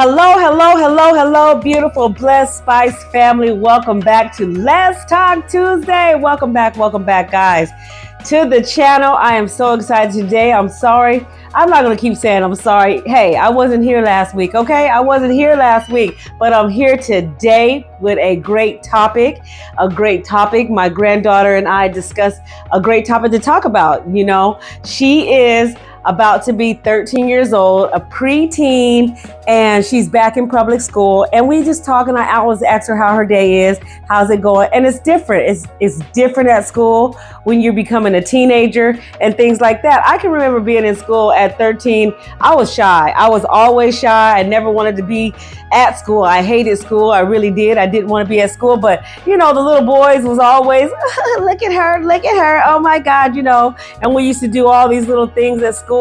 Hello, hello, hello, hello, beautiful Blessed Spice family. Welcome back to Let's Talk Tuesday. Welcome back, guys, to the channel. I am so excited today. I'm sorry. I'm not going to keep saying I'm sorry. Hey, I wasn't here last week, okay? I wasn't here last week, but I'm here today with a great topic. My granddaughter and I discussed a great topic to talk about. You know, she is about to be 13 years old, a preteen, and she's back in public school. And we just talking. I always ask her how her day is, how's it going, and it's different. It's different at school when you're becoming a teenager and things like that. I can remember being in school at 13. I was shy. I was always shy. I never wanted to be at school. I hated school. I really did. I didn't want to be at school. But you know, the little boys was always look at her. Oh my God, you know. And we used to do all these little things at school.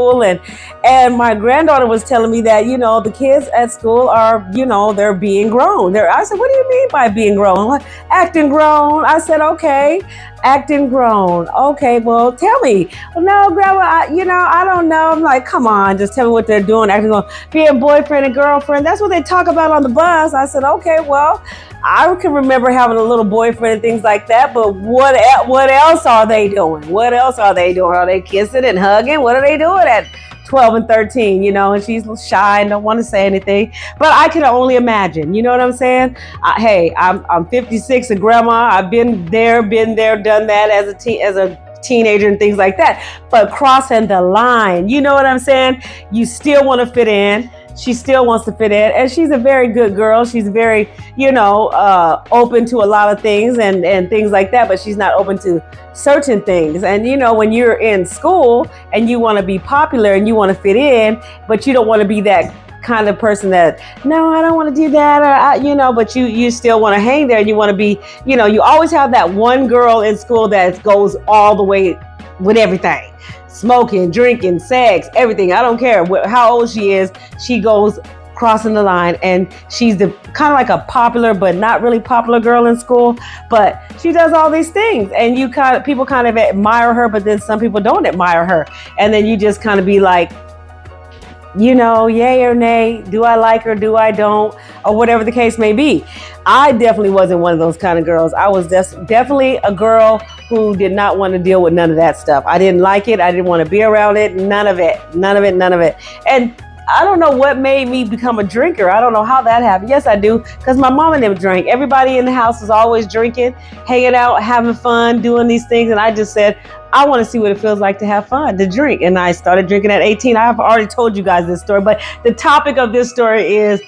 And my granddaughter was telling me that, you know, the kids at school are, you know, they're being grown. I said, what do you mean by being grown? Like, acting grown. I said, okay, acting grown. Okay, well, tell me. Well, no, Grandma, I don't know. I'm like, come on, just tell me what they're doing. Acting grown, being boyfriend and girlfriend. That's what they talk about on the bus. I said, okay, well, I can remember having a little boyfriend and things like that, but what else are they doing? What else are they doing? Are they kissing and hugging? What are they doing at 12 and 13, you know? And she's shy and don't want to say anything, but I can only imagine, you know what I'm saying? Hey, I'm 56 and grandma. I've been there, done that as a teenager and things like that, but crossing the line, you know what I'm saying? You still want to fit in. She still wants to fit in, and she's a very good girl. She's very, open to a lot of things and things like that, but she's not open to certain things. And, you know, when you're in school and you want to be popular and you want to fit in, but you don't want to be that kind of person that, no, I don't want to do that, or, but you still want to hang there and you want to be, you always have that one girl in school that goes all the way with everything. Smoking, drinking, sex, everything. I don't care how old she is. She goes crossing the line, and she's the kind of like a popular but not really popular girl in school. But she does all these things, and people kind of admire her, but then some people don't admire her, and then you just kind of be like, yay or nay, do I like her, do I don't, or whatever the case may be. I definitely wasn't one of those kind of girls. I was definitely a girl who did not want to deal with none of that stuff. I didn't like it. I didn't want to be around it. None of it. And I don't know what made me become a drinker. I don't know how that happened. Yes, I do, because my mom and them drank. Everybody in the house was always drinking, hanging out, having fun, doing these things. And I just said, I want to see what it feels like to have fun, to drink. And I started drinking at 18. I've already told you guys this story, but the topic of this story is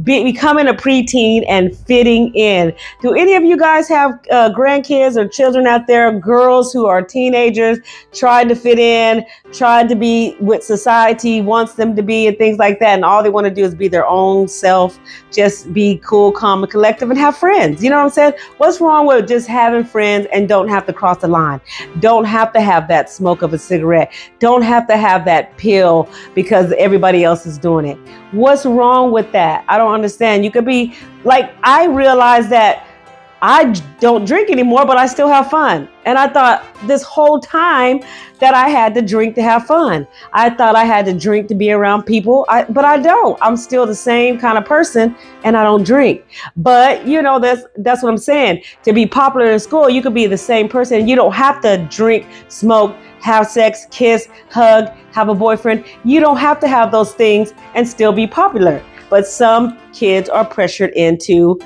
becoming a preteen and fitting in. Do any of you guys have grandkids or children out there, girls who are teenagers, trying to fit in, trying to be what society wants them to be and things like that, and all they want to do is be their own self, just be cool, calm, and collective, and have friends? You know what I'm saying? What's wrong with just having friends and don't have to cross the line? Don't have to have that smoke of a cigarette. Don't have to have that pill because everybody else is doing it. What's wrong with that? I don't understand. You could be like, I realized that I don't drink anymore, but I still have fun. And I thought this whole time that I had to drink to have fun. I thought I had to drink to be around people, but I don't. I'm still the same kind of person, and I don't drink. But that's what I'm saying. To be popular in school, you could be the same person. You don't have to drink, smoke, have sex, kiss, hug, have a boyfriend. You don't have to have those things and still be popular. But some kids are pressured into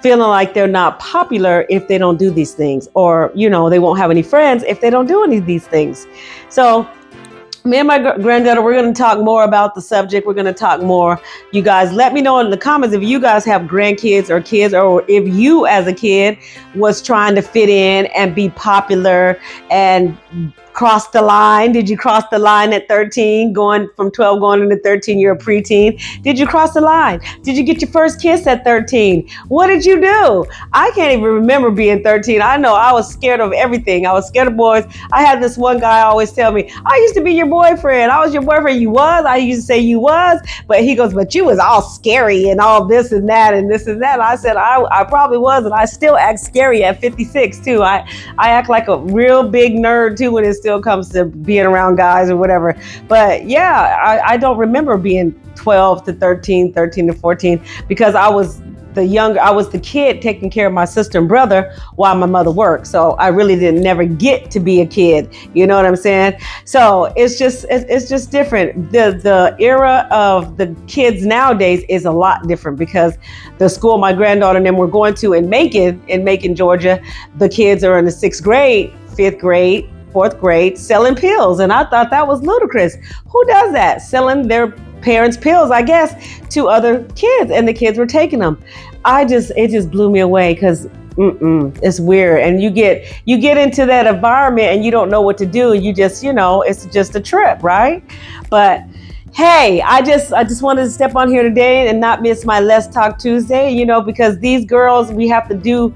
feeling like they're not popular if they don't do these things, or, they won't have any friends if they don't do any of these things. So me and my granddaughter, we're going to talk more about the subject. We're going to talk more. You guys, let me know in the comments if you guys have grandkids or kids, or if you as a kid was trying to fit in and be popular and cross the line. Did you cross the line at 13, going from 12 going into 13? You're a preteen. Did you cross the line? Did you get your first kiss at 13? What did you do? I can't even remember being 13. I know I was scared of everything. I was scared of boys. I had this one guy always tell me, I used to be your boyfriend. I was your boyfriend. You was. I used to say you was, but he goes, but you was all scary and all this and that and this and that. And I said, I probably was, and I still act scary at 56 too. I act like a real big nerd too when it still comes to being around guys or whatever. But yeah, I don't remember being 12 to 13, 13 to 14, because I was the kid taking care of my sister and brother while my mother worked. So I really didn't never get to be a kid. You know what I'm saying? So it's just different. The era of the kids nowadays is a lot different, because the school my granddaughter and them were going to in Macon, Georgia, the kids are in the 6th grade, 5th grade, 4th grade, selling pills. And I thought that was ludicrous. Who does that? Selling their parents' pills, I guess, to other kids, and the kids were taking them. It just blew me away, because it's weird. And you get into that environment and you don't know what to do. You just, it's just a trip, right? But hey, I just wanted to step on here today and not miss my Let's Talk Tuesday, because these girls, we have to do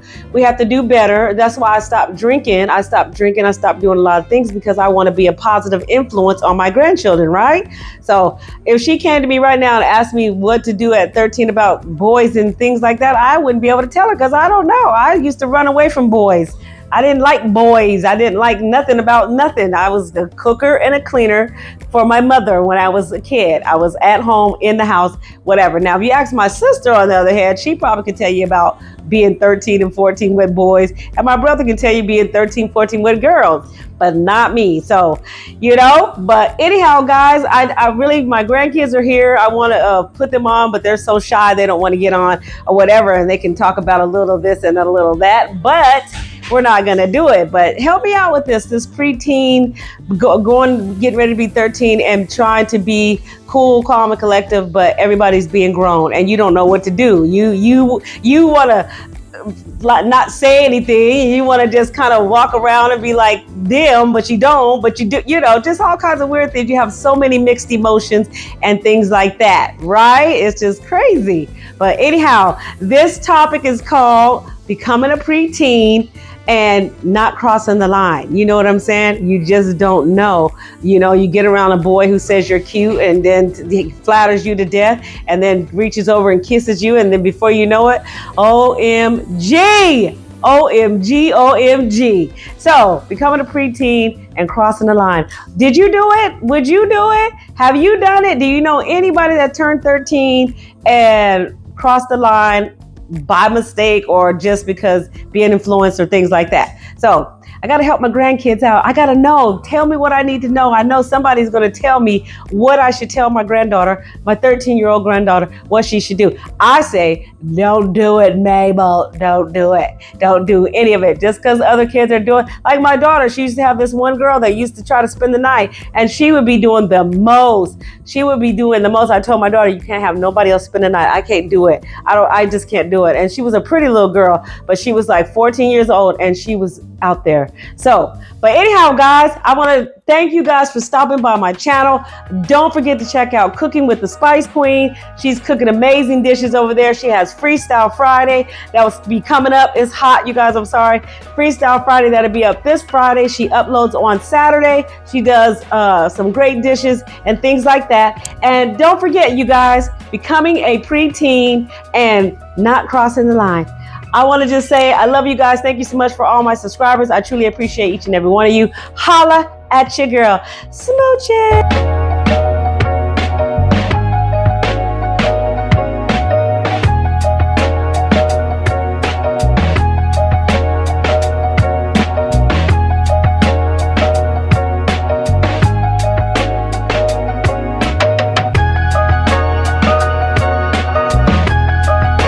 better. That's why I stopped drinking. I stopped doing a lot of things, because I want to be a positive influence on my grandchildren, right? So if she came to me right now and asked me what to do at 13 about boys and things like that, I wouldn't be able to tell her, because I don't know. I used to run away from boys. I didn't like boys. I didn't like nothing about nothing. I was the cooker and a cleaner for my mother when I was a kid. I was at home, in the house, whatever. Now, if you ask my sister, on the other hand, she probably could tell you about being 13 and 14 with boys. And my brother can tell you being 13, 14 with girls, but not me. So, but anyhow, guys, I really, my grandkids are here. I want to put them on, but they're so shy. They don't want to get on or whatever. And they can talk about a little this and a little that, but we're not going to do it. But help me out with this preteen, getting ready to be 13 and trying to be cool, calm, and collective, but everybody's being grown and you don't know what to do. You want to not say anything. You want to just kind of walk around and be like them, but you don't, but you do, just all kinds of weird things. You have so many mixed emotions and things like that, right? It's just crazy. But anyhow, this topic is called becoming a preteen and not crossing the line. You know what I'm saying? You just don't know. You get around a boy who says you're cute, and then he flatters you to death, and then reaches over and kisses you, and then before you know it, OMG! OMG, OMG. So, becoming a preteen and crossing the line. Did you do it? Would you do it? Have you done it? Do you know anybody that turned 13 and crossed the line by mistake, or just because being influenced or things like that? So I got to help my grandkids out. I got to know. Tell me what I need to know. I know somebody's going to tell me what I should tell my granddaughter, my 13-year-old granddaughter, what she should do. I say, don't do it, Mabel. Don't do it. Don't do any of it. Just because other kids are doing, like my daughter, she used to have this one girl that used to try to spend the night, and she would be doing the most. I told my daughter, you can't have nobody else spend the night. I can't do it. I just can't do it. And she was a pretty little girl, but she was like 14 years old, and she was out there. So, but anyhow, guys, I want to thank you guys for stopping by my channel. Don't forget to check out Cooking with the Spice Queen. She's cooking amazing dishes over there. She has Freestyle Friday that will be coming up. It's hot, you guys. I'm sorry. Freestyle Friday, that'll be up this Friday. She uploads on Saturday. She does some great dishes and things like that. And don't forget, you guys, becoming a preteen and not crossing the line. I want to just say I love you guys. Thank you so much for all my subscribers. I truly appreciate each and every one of you. Holla at your girl. Smooches.